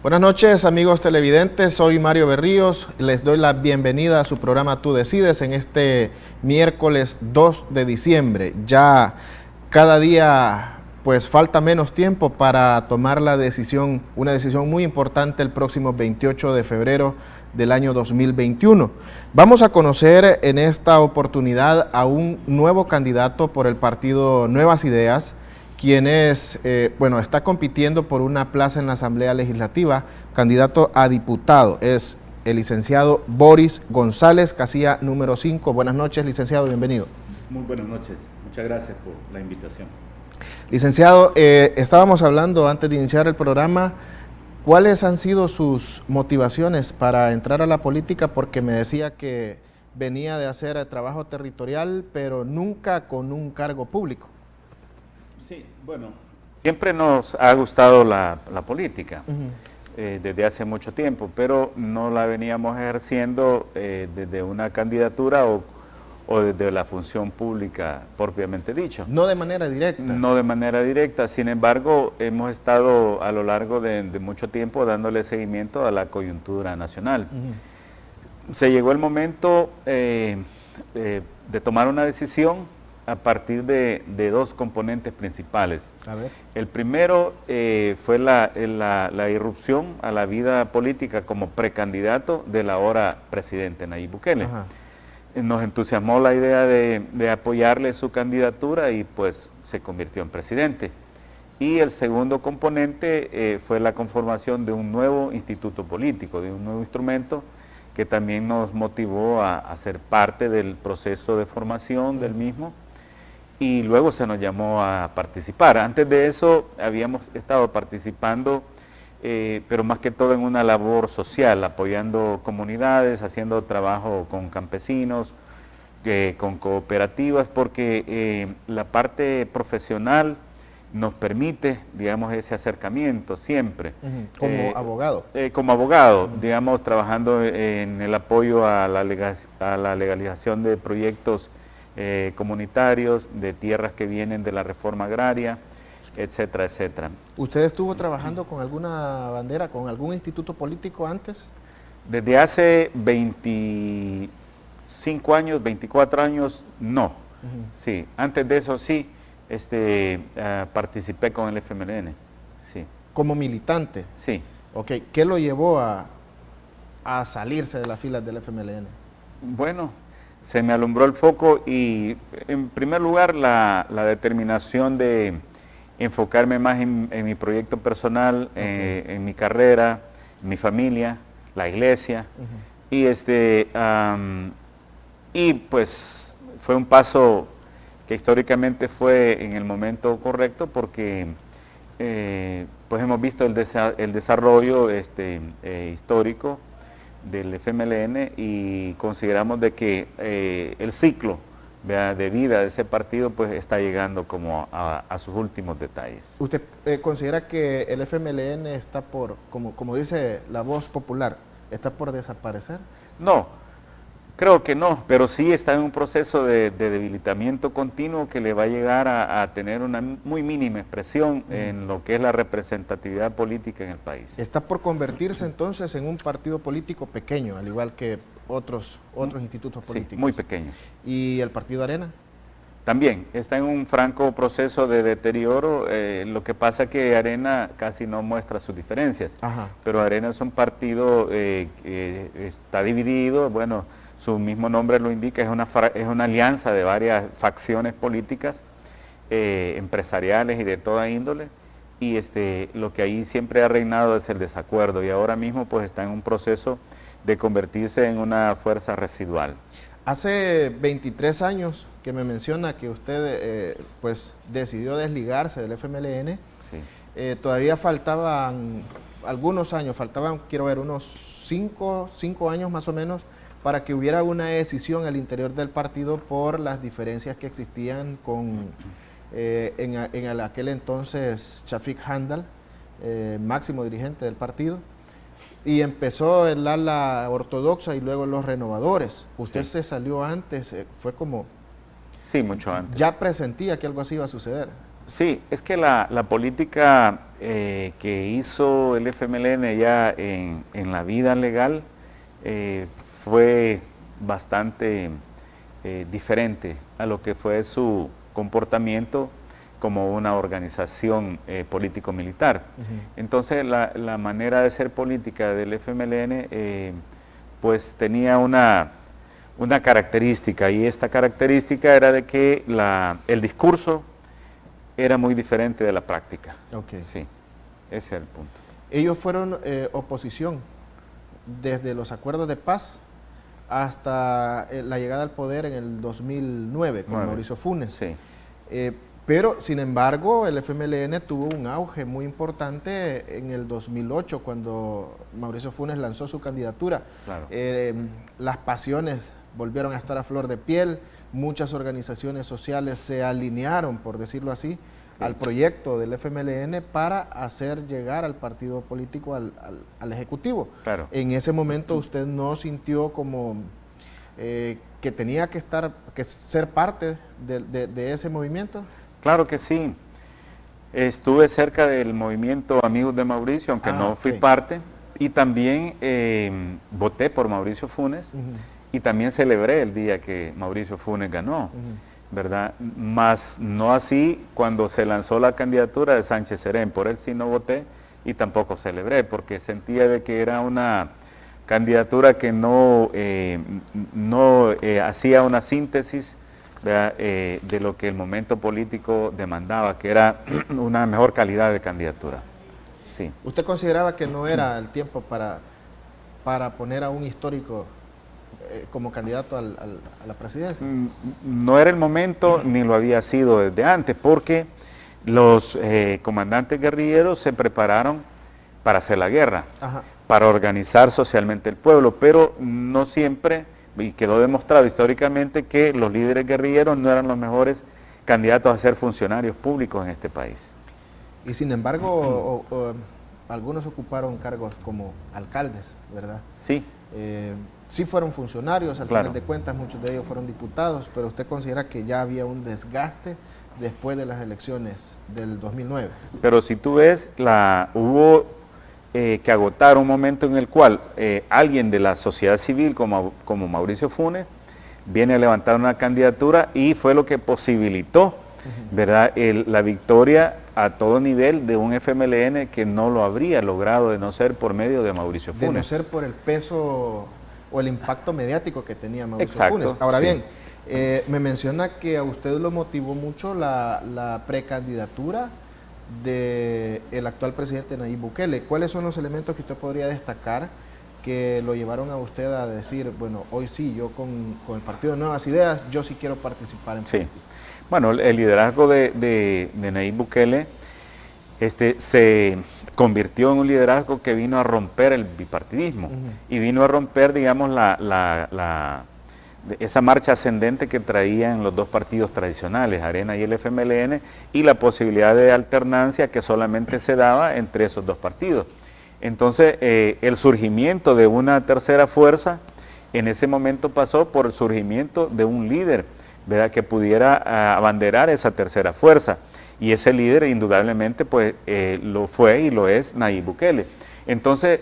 Buenas noches, amigos televidentes, soy Mario Berríos, les doy la bienvenida a su programa Tú Decides en este miércoles 2 de diciembre. Ya cada día pues falta menos tiempo para tomar la decisión, una decisión muy importante el próximo 28 de febrero del año 2021. Vamos a conocer en esta oportunidad a un nuevo candidato por el partido Nuevas Ideas, quien es, está compitiendo por una plaza en la Asamblea Legislativa, candidato a diputado. Es el licenciado Boris González, casilla número 5. Buenas noches, licenciado, bienvenido. Muy buenas noches, muchas gracias por la invitación. Licenciado, estábamos hablando antes de iniciar el programa, ¿cuáles han sido sus motivaciones para entrar a la política? Porque me decía que venía de hacer trabajo territorial, pero nunca con un cargo público. Sí, bueno, siempre nos ha gustado la política, desde hace mucho tiempo, pero no la veníamos ejerciendo desde una candidatura o desde la función pública propiamente dicho. No de manera directa. No de manera directa, sin embargo, hemos estado a lo largo de mucho tiempo dándole seguimiento a la coyuntura nacional. Se llegó el momento de tomar una decisión a partir de dos componentes principales. A ver. El primero fue la irrupción a la vida política como precandidato del ahora presidente Nayib Bukele. Ajá. Nos entusiasmó la idea de apoyarle su candidatura y pues se convirtió en presidente. Y el segundo componente fue la conformación de un nuevo instituto político, de un nuevo instrumento que también nos motivó a ser parte del proceso de formación del mismo. Y luego se nos llamó a participar. Antes de eso habíamos estado participando, pero más que todo en una labor social, apoyando comunidades, haciendo trabajo con campesinos, con cooperativas, porque la parte profesional nos permite, digamos, ese acercamiento siempre. Como abogado. Como abogado, digamos, trabajando en el apoyo a la legalización de proyectos comunitarios, de tierras que vienen de la reforma agraria, etcétera, etcétera. ¿Usted estuvo trabajando con alguna bandera, con algún instituto político antes? Desde hace 25 años, 24 años, no. Sí, antes de eso sí, participé con el FMLN. Sí. ¿Como militante? Sí. Ok, ¿qué lo llevó a salirse de las filas del FMLN? Bueno, se me alumbró el foco y en primer lugar la determinación de enfocarme más en mi proyecto personal, en mi carrera, en mi familia, la iglesia. Y pues fue un paso que históricamente fue en el momento correcto porque pues hemos visto el desarrollo histórico del FMLN y consideramos de que el ciclo de vida de ese partido pues está llegando como a sus últimos detalles. ¿Usted considera que el FMLN está por, como dice la voz popular, está por desaparecer? No, creo que no, pero sí está en un proceso de debilitamiento continuo que le va a llegar a tener una muy mínima expresión en lo que es la representatividad política en el país. ¿Está por convertirse entonces en un partido político pequeño, al igual que otros institutos políticos? Sí, muy pequeño. ¿Y el Partido Arena? También está en un franco proceso de deterioro. Lo que pasa es que Arena casi no muestra sus diferencias. Ajá. Pero Arena es un partido que está dividido, bueno, su mismo nombre lo indica, es una alianza de varias facciones políticas, empresariales y de toda índole, y lo que ahí siempre ha reinado es el desacuerdo, y ahora mismo pues está en un proceso de convertirse en una fuerza residual. Hace 23 años que me menciona que usted pues decidió desligarse del FMLN, sí. Todavía faltaban algunos años, quiero ver, unos 5 años más o menos, para que hubiera una decisión al interior del partido por las diferencias que existían con en aquel entonces Shafiq Handal, máximo dirigente del partido, y empezó el ala ortodoxa y luego los renovadores. Usted sí. Se salió antes, fue como... Sí, mucho antes. Ya presentía que algo así iba a suceder. Sí, es que la política que hizo el FMLN ya en la vida legal fue bastante diferente a lo que fue su comportamiento como una organización político-militar. Entonces la manera de ser política del FMLN pues tenía una característica, y esta característica era de que el discurso era muy diferente de la práctica. Okay. Sí, ese es el punto. Ellos fueron oposición desde los acuerdos de paz hasta la llegada al poder en el 2009 con Mauricio Funes. Sí. Pero, sin embargo, el FMLN tuvo un auge muy importante en el 2008, cuando Mauricio Funes lanzó su candidatura. Claro. Las pasiones volvieron a estar a flor de piel, muchas organizaciones sociales se alinearon, por decirlo así, al proyecto del FMLN para hacer llegar al partido político al Ejecutivo. Claro. En ese momento usted no sintió como que tenía que ser parte de ese movimiento. Claro que sí. Estuve cerca del movimiento Amigos de Mauricio, aunque no fui parte, y también voté por Mauricio Funes, y también celebré el día que Mauricio Funes ganó, ¿verdad? Más no así cuando se lanzó la candidatura de Sánchez Serén. Por él sí no voté y tampoco celebré, porque sentía de que era una candidatura que no hacía una síntesis de lo que el momento político demandaba, que era una mejor calidad de candidatura. Sí. ¿Usted consideraba que no era el tiempo para poner a un histórico como candidato a la presidencia? No era el momento, ni lo había sido desde antes, porque los comandantes guerrilleros se prepararon para hacer la guerra, para organizar socialmente el pueblo, pero no siempre, y quedó demostrado históricamente, que los líderes guerrilleros no eran los mejores candidatos a ser funcionarios públicos en este país. Y sin embargo, algunos ocuparon cargos como alcaldes, ¿verdad? Sí. Sí fueron funcionarios, al final de cuentas muchos de ellos fueron diputados, pero ¿usted considera que ya había un desgaste después de las elecciones del 2009? Pero si tú ves, hubo que agotar un momento en el cual alguien de la sociedad civil como Mauricio Funes viene a levantar una candidatura, y fue lo que posibilitó, ¿verdad?, la victoria a todo nivel de un FMLN que no lo habría logrado de no ser por medio de Mauricio Funes. De no ser por el peso o el impacto mediático que tenía Mauricio Exacto, Funes. Ahora sí. bien, me menciona que a usted lo motivó mucho la precandidatura del actual presidente Nayib Bukele. ¿Cuáles son los elementos que usted podría destacar que lo llevaron a usted a decir, bueno, hoy sí, yo con el Partido de Nuevas Ideas, yo sí quiero participar en política? Sí. Bueno, el liderazgo de Nayib Bukele se convirtió en un liderazgo que vino a romper el bipartidismo y vino a romper, digamos, esa marcha ascendente que traían los dos partidos tradicionales, Arena y el FMLN, y la posibilidad de alternancia que solamente se daba entre esos dos partidos. Entonces, el surgimiento de una tercera fuerza en ese momento pasó por el surgimiento de un líder, ¿verdad?, que pudiera abanderar esa tercera fuerza. Y ese líder indudablemente pues lo fue y lo es Nayib Bukele. Entonces,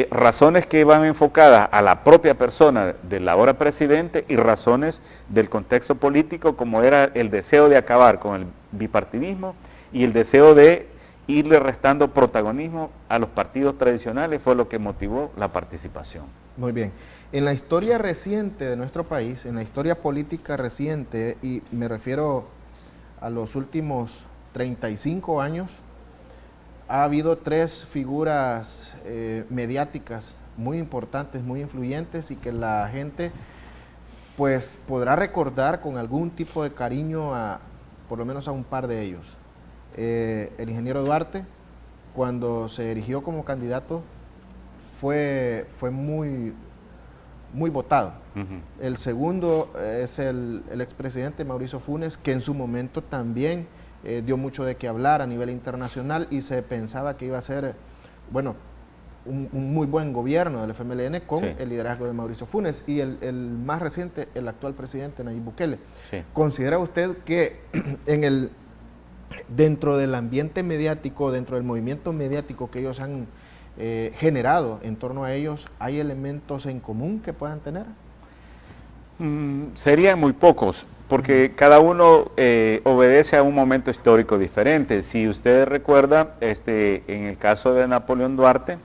razones que van enfocadas a la propia persona del ahora presidente y razones del contexto político, como era el deseo de acabar con el bipartidismo y el deseo de irle restando protagonismo a los partidos tradicionales, fue lo que motivó la participación. Muy bien. En la historia reciente de nuestro país, en la historia política reciente, y me refiero a los últimos 35 años, ha habido tres figuras mediáticas muy importantes, muy influyentes, y que la gente pues podrá recordar con algún tipo de cariño por lo menos a un par de ellos. El ingeniero Duarte, cuando se erigió como candidato, fue muy votado. El segundo es el expresidente Mauricio Funes, que en su momento también dio mucho de qué hablar a nivel internacional, y se pensaba que iba a ser, bueno, un muy buen gobierno del FMLN con el liderazgo de Mauricio Funes. Y el más reciente, el actual presidente Nayib Bukele. ¿Considera usted que en el dentro del ambiente mediático, dentro del movimiento mediático que ellos han generado en torno a ellos, ¿hay elementos en común que puedan tener? Serían muy pocos, porque cada uno obedece a un momento histórico diferente. Si usted recuerda, en el caso de Napoleón Duarte,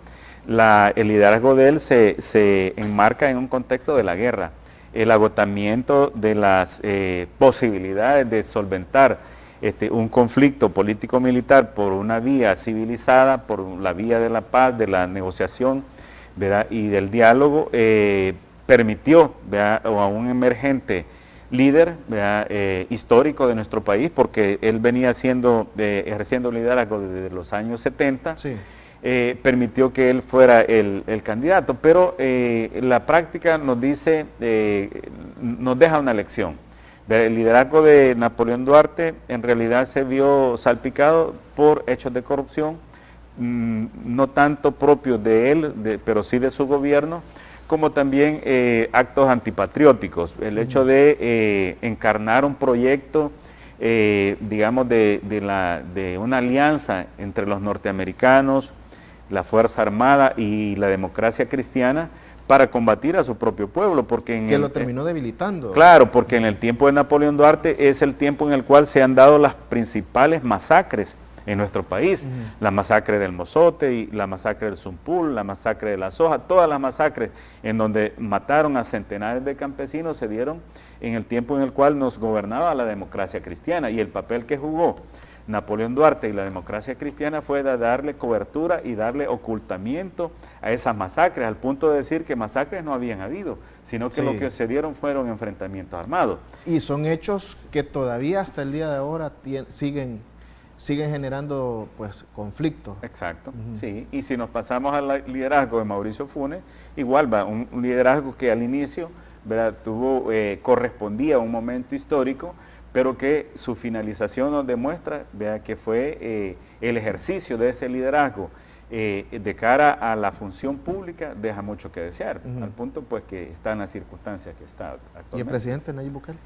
el liderazgo de él se enmarca en un contexto de la guerra, el agotamiento de las posibilidades de solventar un conflicto político-militar por una vía civilizada, por la vía de la paz, de la negociación, ¿verdad?, y del diálogo, permitió, ¿verdad?, a un emergente líder, ¿verdad?, histórico de nuestro país, porque él venía ejerciendo liderazgo desde los años 70, sí. Permitió que él fuera el candidato, pero la práctica nos dice, nos deja una lección. El liderazgo de Napoleón Duarte en realidad se vio salpicado por hechos de corrupción, no tanto propios de él, pero sí de su gobierno, como también actos antipatrióticos. El hecho de encarnar un proyecto, digamos, de una alianza entre los norteamericanos, la Fuerza Armada y la democracia cristiana, para combatir a su propio pueblo, porque que lo terminó debilitando. Claro, porque en el tiempo de Napoleón Duarte es el tiempo en el cual se han dado las principales masacres en nuestro país. La masacre del Mozote, y la masacre del Zumpul, la masacre de la Soja, todas las masacres en donde mataron a centenares de campesinos se dieron en el tiempo en el cual nos gobernaba la democracia cristiana, y el papel que jugó Napoleón Duarte y la democracia cristiana fue de darle cobertura y darle ocultamiento a esas masacres, al punto de decir que masacres no habían habido, sino que sí, lo que se dieron fueron enfrentamientos armados. Y son hechos que todavía hasta el día de ahora siguen generando, pues, conflictos. Exacto, sí. Y si nos pasamos al liderazgo de Mauricio Funes, igual va, un liderazgo que al inicio, ¿verdad?, correspondía a un momento histórico, pero que su finalización nos demuestra, vea, que fue el ejercicio de este liderazgo de cara a la función pública deja mucho que desear, al punto pues que está en las circunstancias que está actualmente. ¿Y el presidente Nayib Bukele?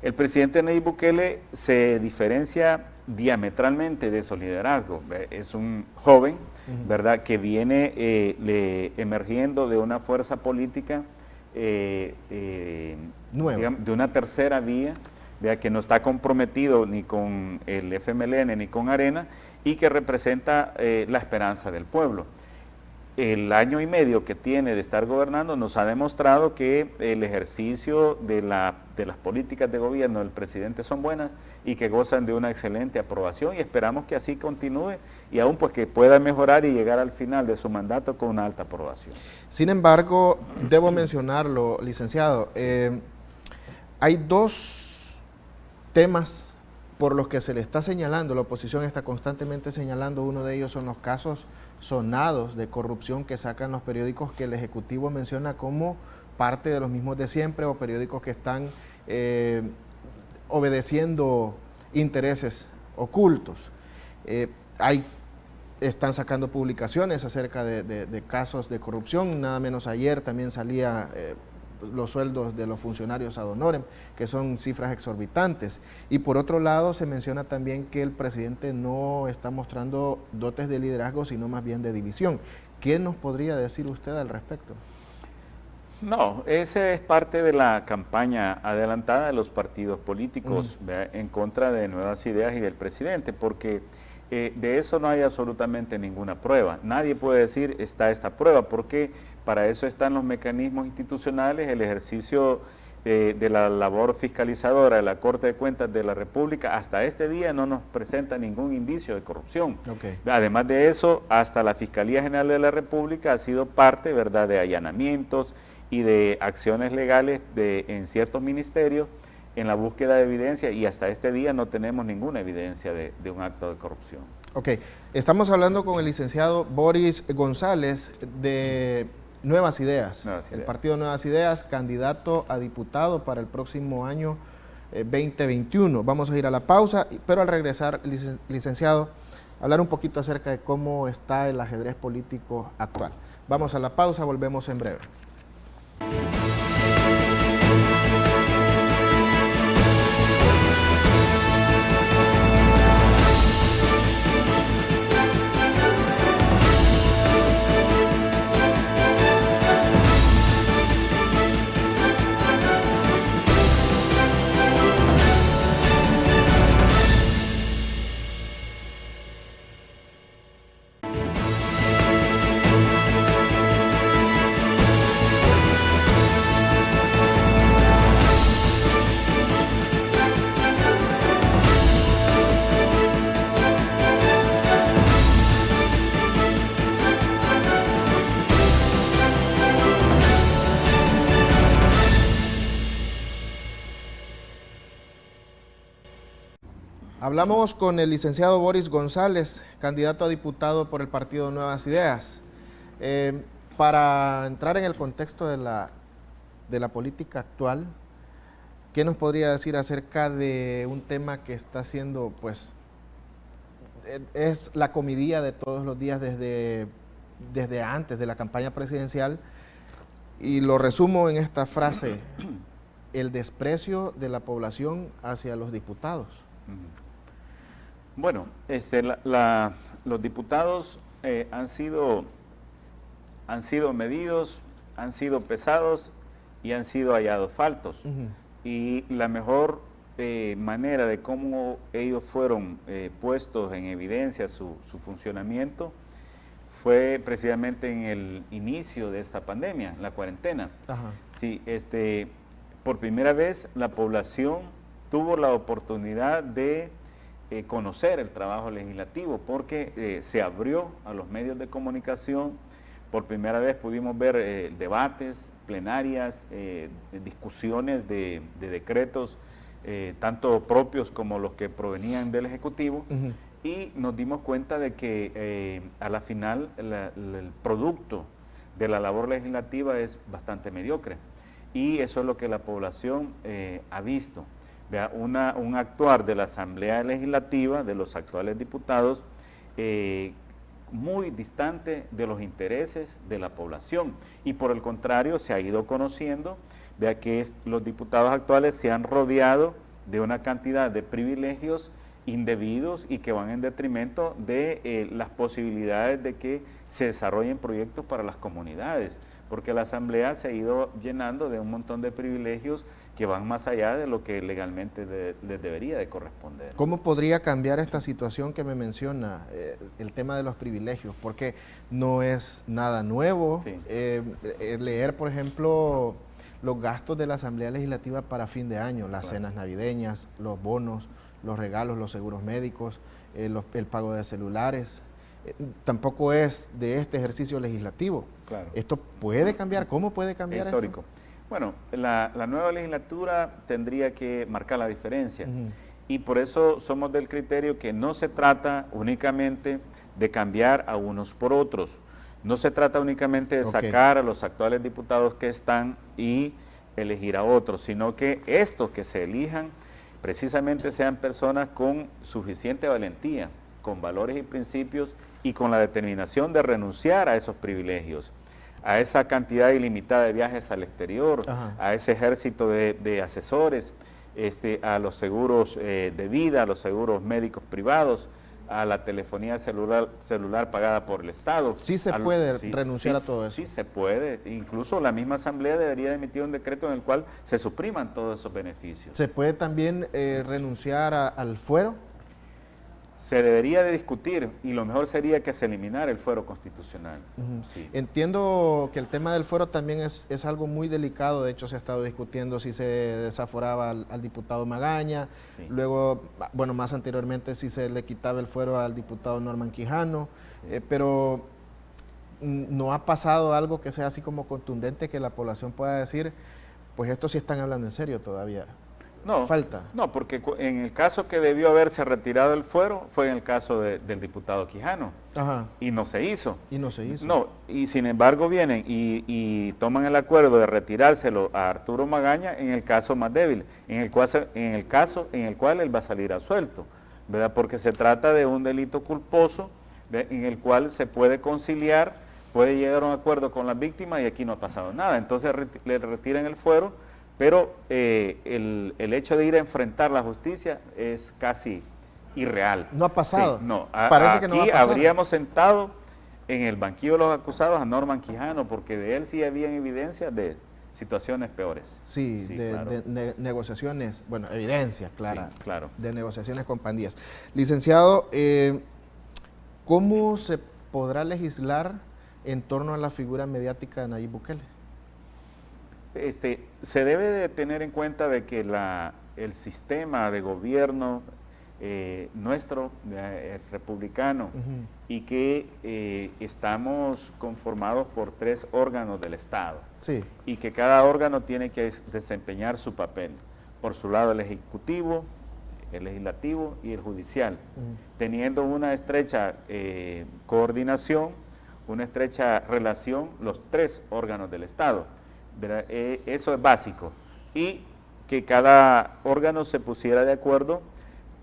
El presidente Nayib Bukele se diferencia diametralmente de esos liderazgos. Es un joven, ¿verdad?, que viene emergiendo de una fuerza política digamos, de una tercera vía, vea, que no está comprometido ni con el FMLN ni con Arena, y que representa la esperanza del pueblo. El año y medio que tiene de estar gobernando nos ha demostrado que el ejercicio de las políticas de gobierno del presidente son buenas y que gozan de una excelente aprobación, y esperamos que así continúe y aún pues que pueda mejorar y llegar al final de su mandato con una alta aprobación. Sin embargo, debo mencionarlo, licenciado, hay dos temas por los que se le está señalando, la oposición está constantemente señalando. Uno de ellos son los casos sonados de corrupción que sacan los periódicos que el Ejecutivo menciona como parte de los mismos de siempre, o periódicos que están obedeciendo intereses ocultos. Están sacando publicaciones acerca de casos de corrupción. Nada menos ayer también salía los sueldos de los funcionarios ad honorem, que son cifras exorbitantes. Y por otro lado se menciona también que el presidente no está mostrando dotes de liderazgo, sino más bien de división. ¿Qué nos podría decir usted al respecto? No, esa es parte de la campaña adelantada de los partidos políticos en contra de Nuevas Ideas y del presidente, porque de eso no hay absolutamente ninguna prueba. Nadie puede decir está esta prueba, porque para eso están los mecanismos institucionales, el ejercicio de la labor fiscalizadora de la Corte de Cuentas de la República. Hasta este día no nos presenta ningún indicio de corrupción. Además de eso, hasta la Fiscalía General de la República ha sido parte, ¿verdad?, de allanamientos y de acciones legales en ciertos ministerios en la búsqueda de evidencia, y hasta este día no tenemos ninguna evidencia de un acto de corrupción. Ok, estamos hablando con el licenciado Boris González de Nuevas Ideas, el partido Nuevas Ideas, candidato a diputado para el próximo año 2021. Vamos a ir a la pausa, pero al regresar, licenciado, hablar un poquito acerca de cómo está el ajedrez político actual. Vamos a la pausa, volvemos en breve. Hablamos con el licenciado Boris González, candidato a diputado por el partido Nuevas Ideas. Para entrar en el contexto de la política actual, ¿qué nos podría decir acerca de un tema que está siendo, pues, es la comidilla de todos los días desde antes de la campaña presidencial? Y lo resumo en esta frase: el desprecio de la población hacia los diputados. Bueno, los diputados han sido medidos, han sido pesados y han sido hallados faltos. Y la mejor manera de cómo ellos fueron puestos en evidencia su funcionamiento fue precisamente en el inicio de esta pandemia, la cuarentena. Ajá. Sí, por primera vez la población tuvo la oportunidad de conocer el trabajo legislativo, porque se abrió a los medios de comunicación. Por primera vez pudimos ver debates, plenarias, discusiones de decretos, tanto propios como los que provenían del Ejecutivo. Y nos dimos cuenta de que a la final el producto de la labor legislativa es bastante mediocre, y eso es lo que la población ha visto. Vea, un actuar de la Asamblea Legislativa, de los actuales diputados, muy distante de los intereses de la población, y por el contrario se ha ido conociendo, vea, que los diputados actuales se han rodeado de una cantidad de privilegios indebidos y que van en detrimento de las posibilidades de que se desarrollen proyectos para las comunidades, porque la Asamblea se ha ido llenando de un montón de privilegios que van más allá de lo que legalmente les debería de corresponder. ¿Cómo podría cambiar esta situación que me menciona, el tema de los privilegios? Porque no es nada nuevo. Sí. Leer, por ejemplo, los gastos de la Asamblea Legislativa para fin de año, las Claro. cenas navideñas, los bonos, los regalos, los seguros médicos, el pago de celulares. Tampoco es de este ejercicio legislativo. Claro. ¿Esto puede cambiar? ¿Cómo puede cambiar histórico? Bueno, la nueva legislatura tendría que marcar la diferencia. Y por eso somos del criterio que no se trata únicamente de cambiar a unos por otros. No se trata únicamente de sacar a los actuales diputados que están y elegir a otros, sino que estos que se elijan precisamente sean personas con suficiente valentía, con valores y principios, y con la determinación de renunciar a esos privilegios, a esa cantidad ilimitada de viajes al exterior, a ese ejército de asesores, a los seguros de vida, a los seguros médicos privados, a la telefonía celular pagada por el Estado. Sí se puede renunciar a todo eso. Sí se puede. Incluso la misma Asamblea debería de emitir un decreto en el cual se supriman todos esos beneficios. ¿Se puede también renunciar al fuero? Se debería de discutir, y lo mejor sería que se eliminara el fuero constitucional. Sí. Entiendo que el tema del fuero también es algo muy delicado. De hecho, se ha estado discutiendo si se desaforaba al diputado Magaña, luego, bueno, más anteriormente si se le quitaba el fuero al diputado Norman Quijano, pero no ha pasado algo que sea así como contundente, que la población pueda decir, pues esto sí están hablando en serio todavía. No, falta. No, porque en el caso que debió haberse retirado el fuero fue en el caso del diputado Quijano. Y no se hizo. Y no se hizo. No, y sin embargo vienen y toman el acuerdo de retirárselo a Arturo Magaña en el caso más débil, en el caso en el cual él va a salir absuelto, ¿verdad? Porque se trata de un delito culposo, ¿verdad?, en el cual se puede conciliar, puede llegar a un acuerdo con las víctimas, y aquí no ha pasado nada. Entonces le retiran el fuero, pero el hecho de ir a enfrentar la justicia es casi irreal. No ha pasado. Sí, no, Parece que no va a pasar. Habríamos sentado en el banquillo de los acusados a Norman Quijano, porque de él sí había evidencias de situaciones peores. Sí, claro. de negociaciones, bueno, evidencia clara, sí, claro, de negociaciones con pandillas. Licenciado, ¿cómo se podrá legislar en torno a la figura mediática de Nayib Bukele? Se debe de tener en cuenta de que el sistema de gobierno nuestro, republicano, y que estamos conformados por 3 órganos del Estado, y que cada órgano tiene que desempeñar su papel. Por su lado el Ejecutivo, el legislativo y el judicial, teniendo una estrecha coordinación, una estrecha relación los tres órganos del Estado. Eso es básico. Y que cada órgano se pusiera de acuerdo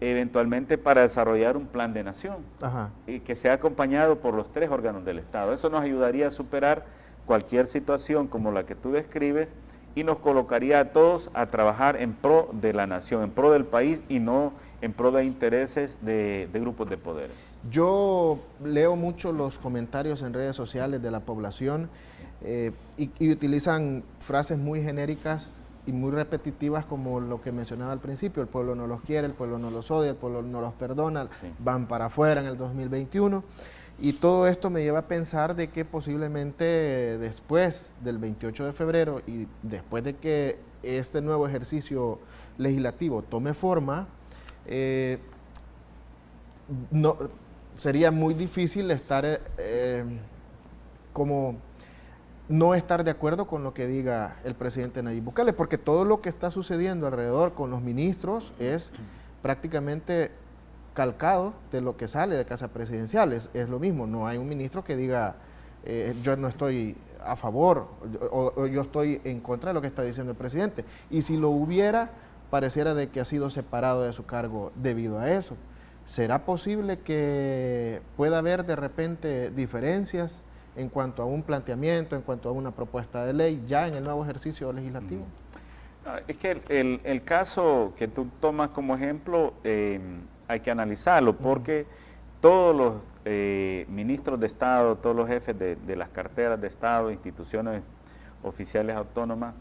eventualmente para desarrollar un plan de nación. Ajá. Y que sea acompañado por los tres órganos del Estado. Eso nos ayudaría a superar cualquier situación como la que tú describes y nos colocaría a todos a trabajar en pro de la nación, en pro del país y no en pro de intereses de grupos de poder. Yo leo mucho los comentarios en redes sociales de la población y utilizan frases muy genéricas y muy repetitivas como lo que mencionaba al principio: el pueblo no los quiere, el pueblo no los odia, el pueblo no los perdona, sí, van para afuera en el 2021. Y todo esto me lleva a pensar de que posiblemente después del 28 de febrero y después de que este nuevo ejercicio legislativo tome forma, no, sería muy difícil estar como no estar de acuerdo con lo que diga el presidente Nayib Bukele, porque todo lo que está sucediendo alrededor con los ministros es prácticamente calcado de lo que sale de Casa Presidencial. Es lo mismo, no hay un ministro que diga yo no estoy a favor o yo estoy en contra de lo que está diciendo el presidente. Y si lo hubiera, pareciera de que ha sido separado de su cargo debido a eso. ¿Será posible que pueda haber de repente diferencias en cuanto a un planteamiento, en cuanto a una propuesta de ley ya en el nuevo ejercicio legislativo? Es que el caso que tú tomas como ejemplo hay que analizarlo porque todos los ministros de Estado, todos los jefes de las carteras de Estado, instituciones oficiales autónomas,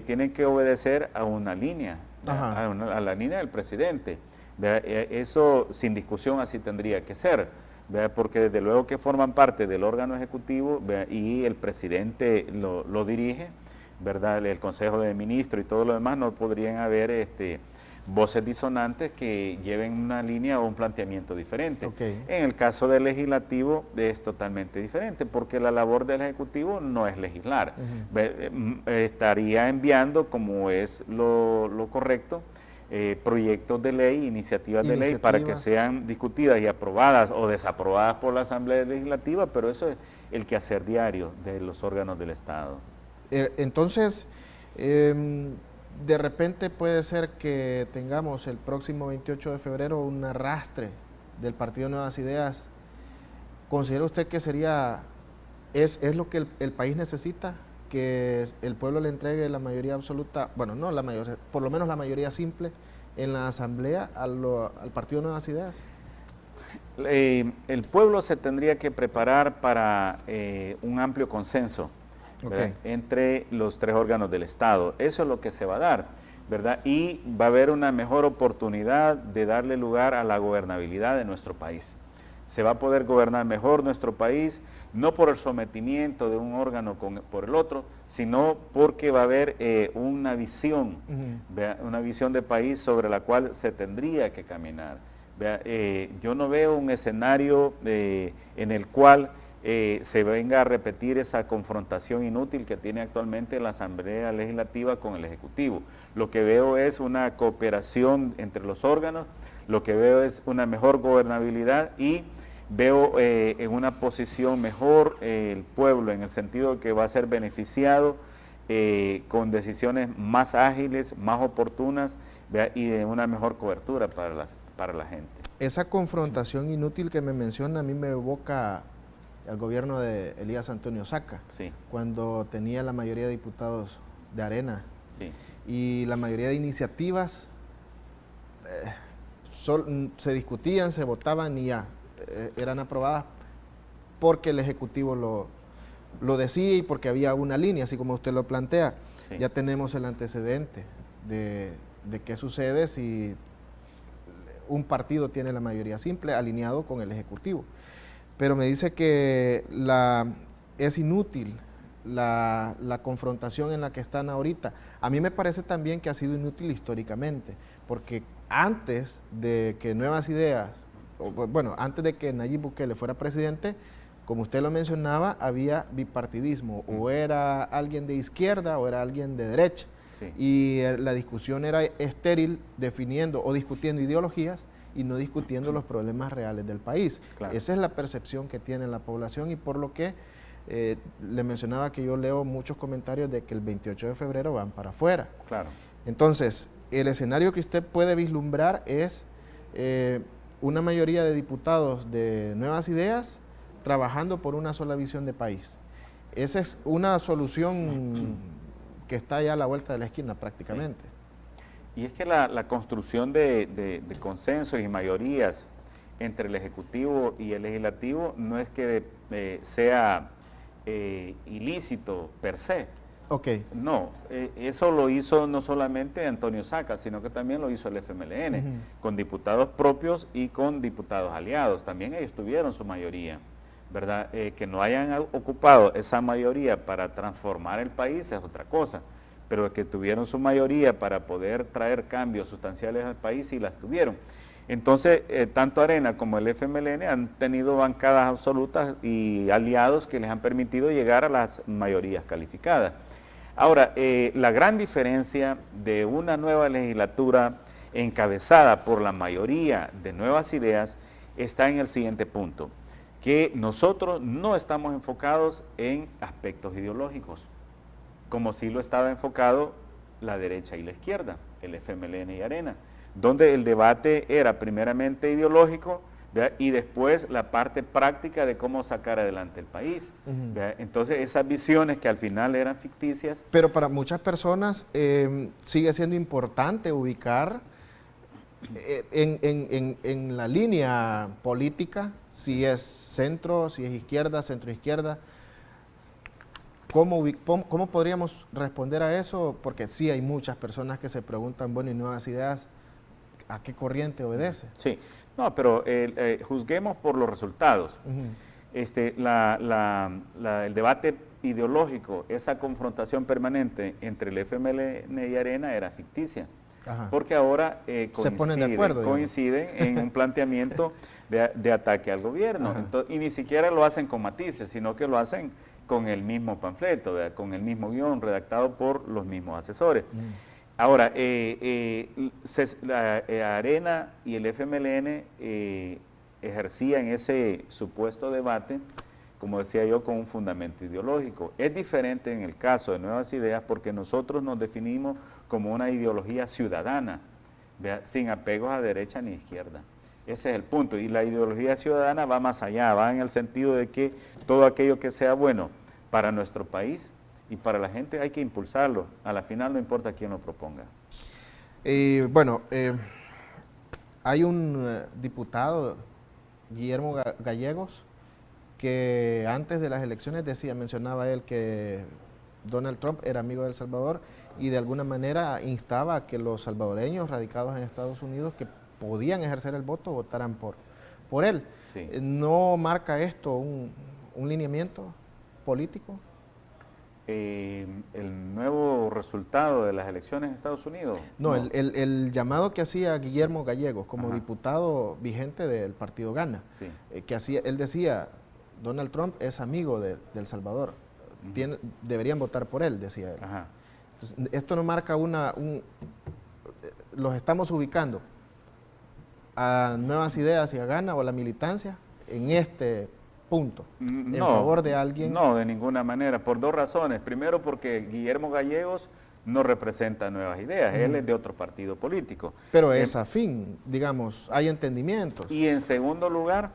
tienen que obedecer a una línea, a la línea del presidente. Eso sin discusión así tendría que ser. Porque desde luego que forman parte del órgano ejecutivo y el presidente lo dirige, ¿verdad? El Consejo de Ministros y todo lo demás, no podrían haber voces disonantes que lleven una línea o un planteamiento diferente. Okay. En el caso del legislativo es totalmente diferente, porque la labor del ejecutivo no es legislar. Estaría enviando, como es lo correcto, proyectos de ley, iniciativas de ley para que sean discutidas y aprobadas o desaprobadas por la Asamblea Legislativa, pero eso es el quehacer diario de los órganos del Estado. Entonces, de repente puede ser que tengamos el próximo 28 de febrero un arrastre del Partido Nuevas Ideas. ¿Considera usted que es lo que el país necesita? Que el pueblo le entregue la mayoría absoluta, bueno, no la mayoría, por lo menos la mayoría simple en la Asamblea al Partido Nuevas Ideas. El pueblo se tendría que preparar para un amplio consenso, okay, entre los tres órganos del Estado. Eso es lo que se va a dar, ¿verdad? Y va a haber una mejor oportunidad de darle lugar a la gobernabilidad de nuestro país. Se va a poder gobernar mejor nuestro país, no por el sometimiento de un órgano por el otro, sino porque va a haber una visión de país sobre la cual se tendría que caminar. Yo no veo un escenario en el cual se venga a repetir esa confrontación inútil que tiene actualmente la Asamblea Legislativa con el Ejecutivo. Lo que veo es una cooperación entre los órganos, lo que veo es una mejor gobernabilidad y veo en una posición mejor el pueblo, en el sentido de que va a ser beneficiado con decisiones más ágiles, más oportunas y de una mejor cobertura para la gente. Esa confrontación inútil que me menciona a mí me evoca al gobierno de Elías Antonio Saca, sí, cuando tenía la mayoría de diputados de Arena, sí, y la mayoría de iniciativas se discutían, se votaban y ya eran aprobadas porque el Ejecutivo lo decía y porque había una línea, así como usted lo plantea. Sí. Ya tenemos el antecedente de qué sucede si un partido tiene la mayoría simple alineado con el Ejecutivo. Pero me dice que es inútil la confrontación en la que están ahorita. A mí me parece también que ha sido inútil históricamente, porque antes de que Nuevas Ideas, antes de que Nayib Bukele fuera presidente, como usted lo mencionaba, había bipartidismo, o era alguien de izquierda o era alguien de derecha. Sí. Y la discusión era estéril definiendo o discutiendo ideologías y no discutiendo los problemas reales del país. Claro. Esa es la percepción que tiene la población y por lo que le mencionaba que yo leo muchos comentarios de que el 28 de febrero van para afuera. Claro. Entonces, el escenario que usted puede vislumbrar es una mayoría de diputados de Nuevas Ideas trabajando por una sola visión de país. Esa es una solución que está ya a la vuelta de la esquina prácticamente. Sí. Y es que la construcción de consensos y mayorías entre el Ejecutivo y el Legislativo no es que sea ilícito per se. Ok. No, eso lo hizo no solamente Antonio Saca, sino que también lo hizo el FMLN, con diputados propios y con diputados aliados. También ellos tuvieron su mayoría, ¿verdad? Que no hayan ocupado esa mayoría para transformar el país es otra cosa, pero que tuvieron su mayoría para poder traer cambios sustanciales al país, sí las tuvieron. Entonces, tanto Arena como el FMLN han tenido bancadas absolutas y aliados que les han permitido llegar a las mayorías calificadas. Ahora, la gran diferencia de una nueva legislatura encabezada por la mayoría de Nuevas Ideas está en el siguiente punto, que nosotros no estamos enfocados en aspectos ideológicos, como sí lo estaba enfocado la derecha y la izquierda, el FMLN y Arena, donde el debate era primeramente ideológico, ¿verdad? Y después la parte práctica de cómo sacar adelante el país. Entonces esas visiones que al final eran ficticias. Pero para muchas personas sigue siendo importante ubicar en la línea política, si es centro, si es izquierda, centro-izquierda. ¿Cómo podríamos responder a eso? Porque sí hay muchas personas que se preguntan, bueno, ¿y Nuevas Ideas a qué corriente obedece? Sí, no, pero juzguemos por los resultados. El debate ideológico, esa confrontación permanente entre el FMLN y Arena era ficticia. Ajá. Porque ahora se ponen de acuerdo, coinciden en un planteamiento de ataque al gobierno. Entonces, y ni siquiera lo hacen con matices, sino que lo hacen con el mismo panfleto, ¿verdad? Con el mismo guión redactado por los mismos asesores. Ahora, Arena y el FMLN ejercían ese supuesto debate, como decía yo, con un fundamento ideológico. Es diferente en el caso de Nuevas Ideas porque nosotros nos definimos como una ideología ciudadana, ¿verdad? Sin apegos a derecha ni izquierda. Ese es el punto. Y la ideología ciudadana va más allá, va en el sentido de que todo aquello que sea bueno para nuestro país y para la gente hay que impulsarlo. A la final no importa quién lo proponga. Hay un diputado, Guillermo Gallegos, que antes de las elecciones mencionaba él que Donald Trump era amigo de El Salvador y de alguna manera instaba a que los salvadoreños radicados en Estados Unidos que podían ejercer el voto votaran por él. Sí. ¿No marca esto un lineamiento político? El nuevo resultado de las elecciones en Estados Unidos. No. El llamado que hacía Guillermo Gallegos como diputado vigente del partido Gana, sí. Él decía, Donald Trump es amigo de El Salvador, deberían votar por él, decía él. Entonces, esto no marca los estamos ubicando a Nuevas Ideas y a Gana o a la militancia en este punto, en favor de alguien. No, de ninguna manera, por dos razones. Primero, porque Guillermo Gallegos no representa Nuevas Ideas, él es de otro partido político. Pero es afín, digamos, hay entendimientos. Y en segundo lugar,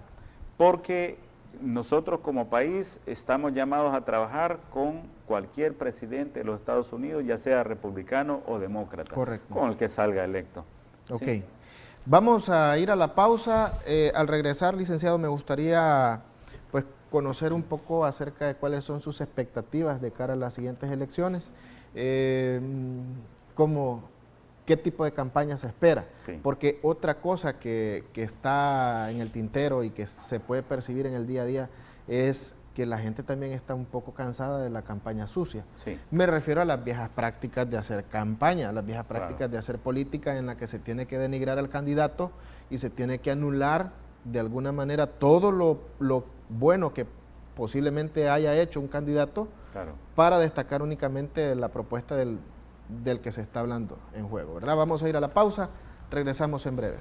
porque nosotros como país estamos llamados a trabajar con cualquier presidente de los Estados Unidos, ya sea republicano o demócrata. Correcto. Con el que salga electo. Ok. ¿Sí? Vamos a ir a la pausa. Al regresar, licenciado, me gustaría pues conocer un poco acerca de cuáles son sus expectativas de cara a las siguientes elecciones. ¿Qué tipo de campaña se espera? Sí. Porque otra cosa que está en el tintero y que se puede percibir en el día a día es que la gente también está un poco cansada de la campaña sucia. Sí. Me refiero a las viejas prácticas de hacer campaña, a las viejas prácticas de hacer política en la que se tiene que denigrar al candidato y se tiene que anular de alguna manera todo lo bueno que posiblemente haya hecho un candidato para destacar únicamente la propuesta del del que se está hablando en juego, ¿verdad? Vamos a ir a la pausa, regresamos en breve.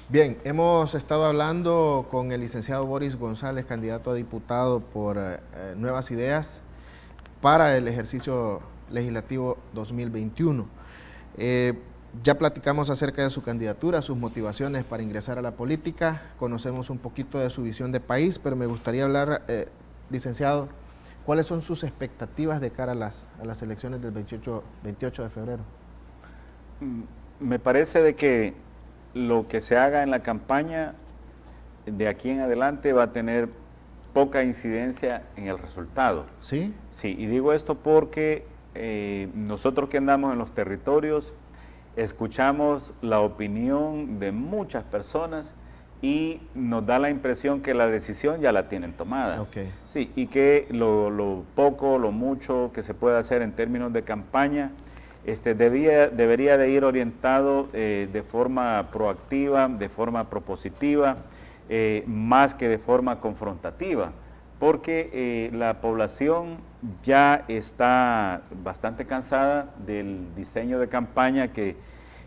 Bien, hemos estado hablando con el licenciado Boris González, candidato a diputado por Nuevas Ideas para el ejercicio legislativo 2021. Ya platicamos acerca de su candidatura, sus motivaciones para ingresar a la política, conocemos un poquito de su visión de país, pero me gustaría hablar, licenciado, ¿cuáles son sus expectativas de cara a las elecciones del 28 de febrero? Me parece de que lo que se haga en la campaña de aquí en adelante va a tener poca incidencia en el resultado. ¿Sí? Sí, y digo esto porque nosotros que andamos en los territorios escuchamos la opinión de muchas personas y nos da la impresión que la decisión ya la tienen tomada. Okay. Sí, y que lo poco, lo mucho que se puede hacer en términos de campaña debería de ir orientado de forma proactiva, de forma propositiva, más que de forma confrontativa, porque la población ya está bastante cansada del diseño de campaña que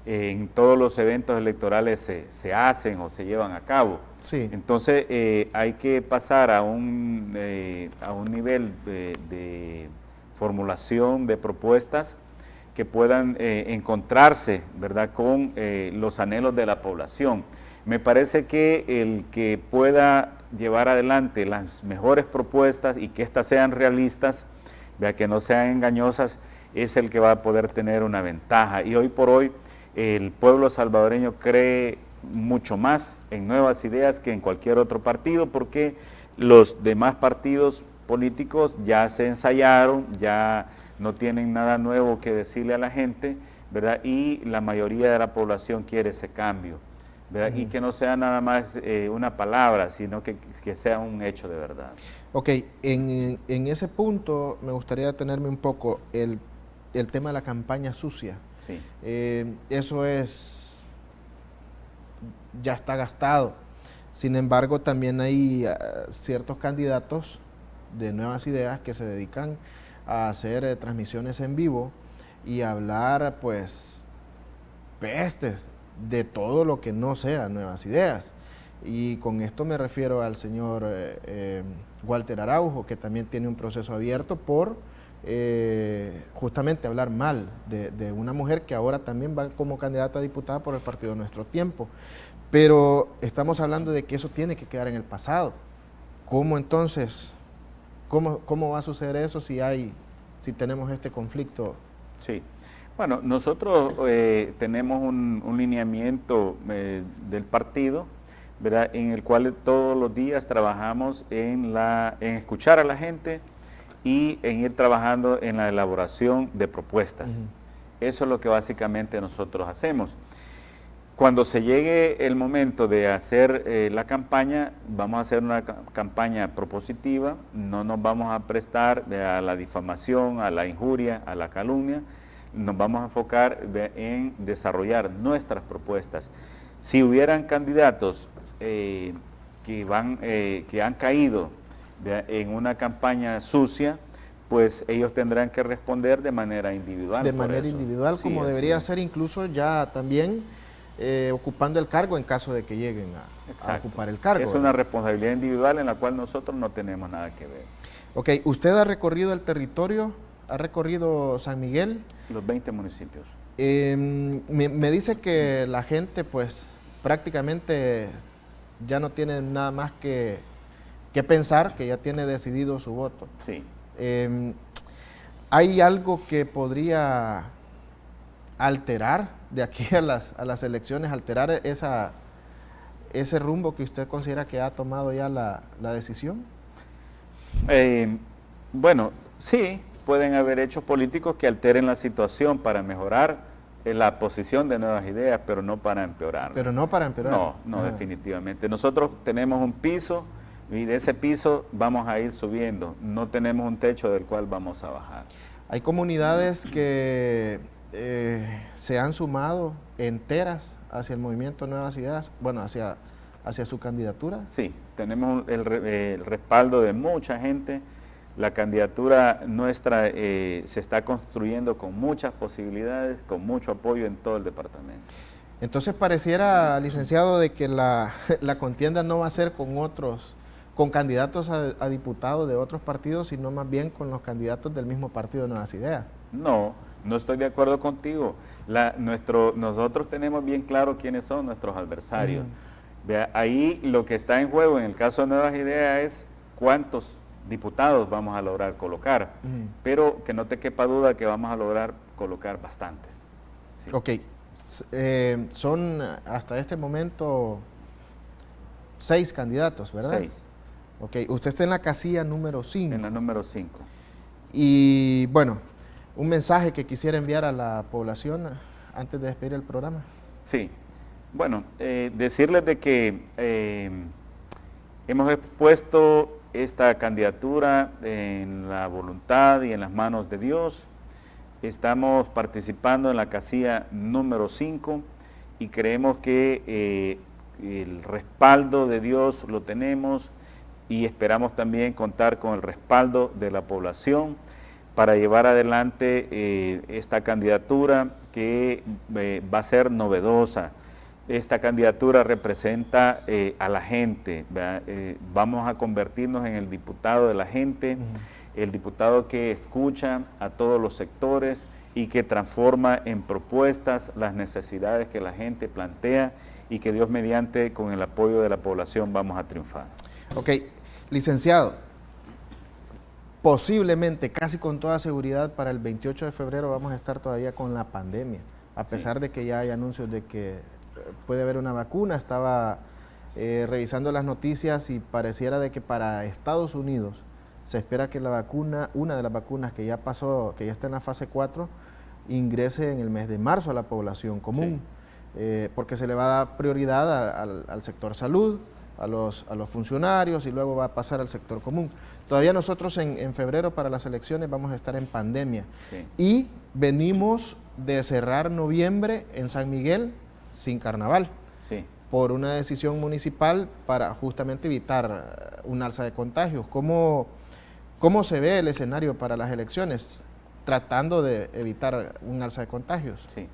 en todos los eventos electorales se hacen o se llevan a cabo. Sí. Entonces hay que pasar a un nivel de formulación de propuestas que puedan encontrarse, ¿verdad?, con los anhelos de la población. Me parece que el que pueda llevar adelante las mejores propuestas y que éstas sean realistas, ¿verdad?, que no sean engañosas, es el que va a poder tener una ventaja. Y hoy por hoy el pueblo salvadoreño cree mucho más en Nuevas Ideas que en cualquier otro partido, porque los demás partidos políticos ya se ensayaron, ya no tienen nada nuevo que decirle a la gente, ¿verdad? Y la mayoría de la población quiere ese cambio, ¿verdad? Y que no sea nada más una palabra, sino que sea un hecho de verdad. Ok, en ese punto me gustaría detenerme un poco el tema de la campaña sucia. Sí. Eso ya está gastado. Sin embargo, también hay ciertos candidatos de Nuevas Ideas que se dedican a hacer transmisiones en vivo y hablar, pues, pestes de todo lo que no sea Nuevas Ideas. Y con esto me refiero al señor Walter Araujo, que también tiene un proceso abierto por justamente hablar mal de una mujer que ahora también va como candidata a diputada por el partido Nuestro Tiempo. Pero estamos hablando de que eso tiene que quedar en el pasado. ¿Cómo entonces, cómo va a suceder eso si tenemos este conflicto? Sí, bueno, nosotros tenemos un lineamiento del partido, ¿verdad?, en el cual todos los días trabajamos en escuchar a la gente y en ir trabajando en la elaboración de propuestas. Eso es lo que básicamente nosotros hacemos. Cuando se llegue el momento de hacer la campaña, vamos a hacer una campaña propositiva, no nos vamos a prestar a la difamación, a la injuria, a la calumnia, nos vamos a enfocar en desarrollar nuestras propuestas. Si hubieran candidatos que han caído en una campaña sucia, pues ellos tendrán que responder de manera individual. De manera individual, como debería ser incluso ya también ocupando el cargo en caso de que lleguen a ocupar el cargo. Es una responsabilidad individual en la cual nosotros no tenemos nada que ver. Ok, ¿usted ha recorrido el territorio? ¿Ha recorrido San Miguel? Los 20 municipios. Me dice que la gente pues prácticamente ya no tiene nada más que que pensar que ya tiene decidido su voto. Sí. ¿Hay algo que podría alterar de aquí a las elecciones, alterar ese rumbo que usted considera que ha tomado ya la decisión? Bueno, sí, pueden haber hechos políticos que alteren la situación para mejorar la posición de Nuevas Ideas, pero no para empeorar. Pero no para empeorar. No, definitivamente. Nosotros tenemos un piso y de ese piso vamos a ir subiendo. No tenemos un techo del cual vamos a bajar. Hay comunidades que se han sumado enteras hacia el movimiento Nuevas Ideas, bueno, hacia su candidatura. Sí, tenemos el respaldo de mucha gente. La candidatura nuestra se está construyendo con muchas posibilidades, con mucho apoyo en todo el departamento. Entonces pareciera, licenciado, de que la contienda no va a ser con candidatos a diputados de otros partidos, sino más bien con los candidatos del mismo partido de Nuevas Ideas. No estoy de acuerdo contigo. Nosotros tenemos bien claro quiénes son nuestros adversarios. Vea, ahí lo que está en juego en el caso de Nuevas Ideas es cuántos diputados vamos a lograr colocar, pero que no te quepa duda que vamos a lograr colocar bastantes. Sí. Ok, son hasta este momento 6 candidatos, ¿verdad? 6. Ok, usted está en la casilla número 5. En la número 5. Y bueno, un mensaje que quisiera enviar a la población antes de despedir el programa. Sí, bueno, decirles de que hemos puesto esta candidatura en la voluntad y en las manos de Dios. Estamos participando en la casilla número 5 y creemos que el respaldo de Dios lo tenemos y esperamos también contar con el respaldo de la población para llevar adelante esta candidatura que va a ser novedosa. Esta candidatura representa a la gente, vamos a convertirnos en el diputado de la gente, el diputado que escucha a todos los sectores y que transforma en propuestas las necesidades que la gente plantea y que Dios mediante, con el apoyo de la población, vamos a triunfar. Ok, licenciado, posiblemente, casi con toda seguridad, para el 28 de febrero vamos a estar todavía con la pandemia, a pesar de que ya hay anuncios de que puede haber una vacuna. Estaba revisando las noticias y pareciera de que para Estados Unidos se espera que la vacuna, una de las vacunas que ya pasó, que ya está en la fase 4, ingrese en el mes de marzo a la población común, porque se le va a dar prioridad al sector salud, a los funcionarios, y luego va a pasar al sector común. Todavía nosotros en febrero para las elecciones vamos a estar en pandemia, y venimos de cerrar noviembre en San Miguel sin carnaval, por una decisión municipal para justamente evitar un alza de contagios. ¿Cómo se ve el escenario para las elecciones, tratando de evitar un alza de contagios? Sí.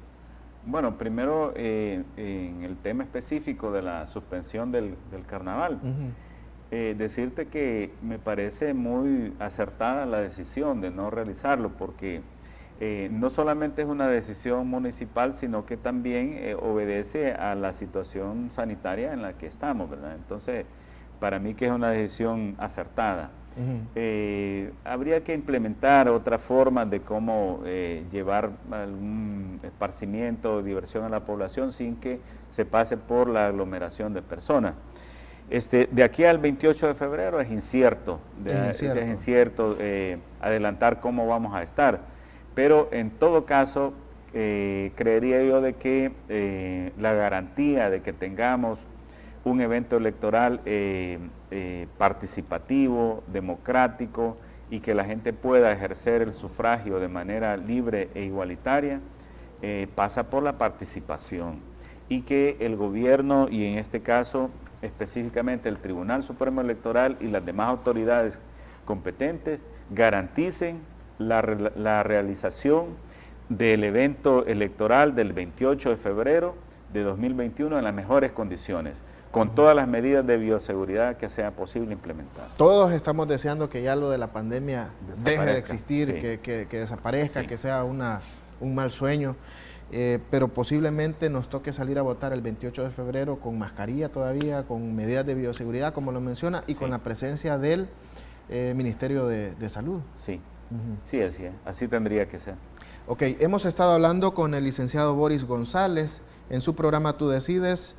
Bueno, primero en el tema específico de la suspensión del carnaval, decirte que me parece muy acertada la decisión de no realizarlo, porque no solamente es una decisión municipal, sino que también obedece a la situación sanitaria en la que estamos, ¿verdad? Entonces, para mí que es una decisión acertada. Habría que implementar otras formas de cómo llevar algún esparcimiento o diversión a la población sin que se pase por la aglomeración de personas. De aquí al 28 de febrero es incierto, es incierto adelantar cómo vamos a estar, pero en todo caso creería yo de que la garantía de que tengamos un evento electoral participativo, democrático, y que la gente pueda ejercer el sufragio de manera libre e igualitaria, pasa por la participación, y que el gobierno, y en este caso específicamente el Tribunal Supremo Electoral y las demás autoridades competentes, garanticen la realización del evento electoral del 28 de febrero de 2021 en las mejores condiciones, con todas las medidas de bioseguridad que sea posible implementar. Todos estamos deseando que ya lo de la pandemia deje de existir, que desaparezca, que sea un mal sueño. pero posiblemente nos toque salir a votar el 28 de febrero con mascarilla todavía, con medidas de bioseguridad, como lo menciona, y sí, con la presencia del Ministerio de Salud. Sí, sí, así tendría que ser. Ok, hemos estado hablando con el licenciado Boris González en su programa Tú Decides,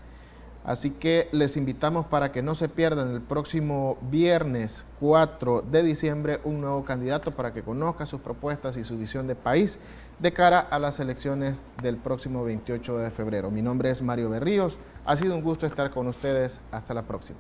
así que les invitamos para que no se pierdan el próximo viernes 4 de diciembre un nuevo candidato para que conozca sus propuestas y su visión de país de cara a las elecciones del próximo 28 de febrero. Mi nombre es Mario Berríos, ha sido un gusto estar con ustedes, hasta la próxima.